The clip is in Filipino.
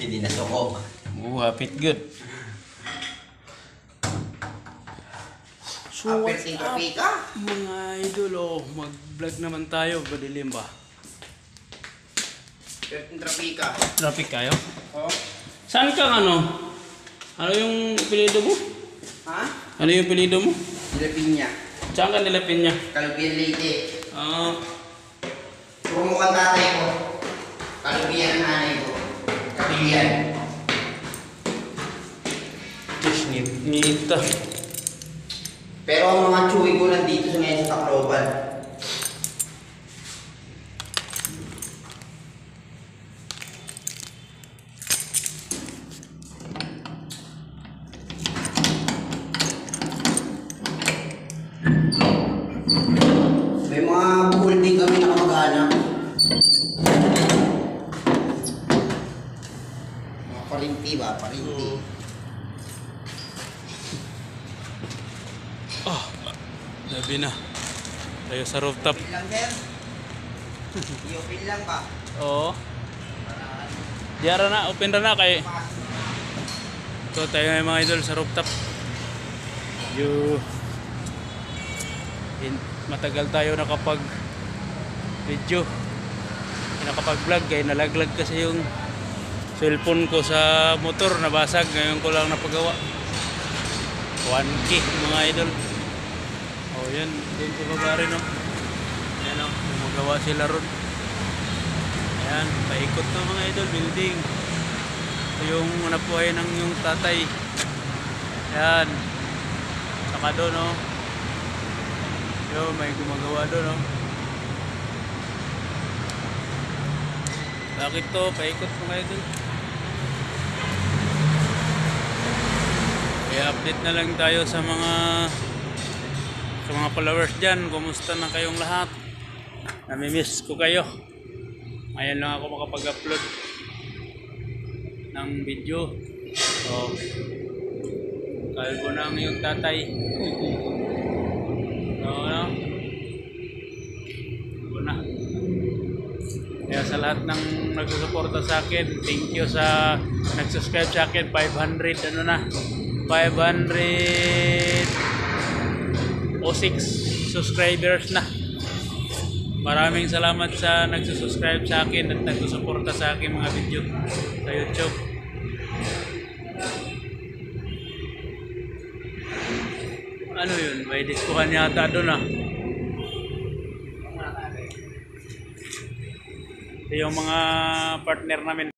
Hindi na suko. Hapit good. So what's up, mga idol? Mag-vlog naman tayo. Madilim ba? Trafika. Traffic kayo? Oh. Saan ka Ano yung pilido mo? Ha? Ano yung pilido mo? Nilapin niya. Saan ka nilapin niya? Kalubian Leyte. Ah. Pumukang tatay ko. Kalubian ang nanay ko. Kalubian. Nita. Pero ang mga chewy ko nandito sa ngayon sa Tacloban. May mga buhol din kami na kamag-anak. Mga parinti ba? Parinti. Labi na. Tayo sa rooftop. Open lang, sir. I-open lang ba? Oo. Diara na, open na kay. So tayo ngayon mga idol sa rooftop. Matagal tayo nakapag video. Nakapag vlog kaya nalaglag kasi yung cellphone ko sa motor, nabasag. Ngayon ko lang napagawa. 1K mga idol. Oh yan, doon sa baba rin Ayan gumagawa sila ron. Ayan, paikot na mga idol, building. Ito yung napuhay ng yung tatay. Ayan. Saka doon Yo, may gumagawa doon Bakit to? Paikot mga idol. Kaya update na lang tayo sa mga followers dyan. Kumusta na kayong lahat? Namimiss ko kayo. Ngayon lang ako makapag-upload ng video. So, kalbo na yung tatay. Kalbo na. Kaya sa lahat ng nagsusuporta sa akin, thank you sa nag-subscribe sa akin. 500 506 subscribers na. Maraming salamat sa nagsusubscribe sa akin at nagsusuporta sa akin mga video sa YouTube. Ano yun? May diskuhan yata doon Ito yung mga partner namin.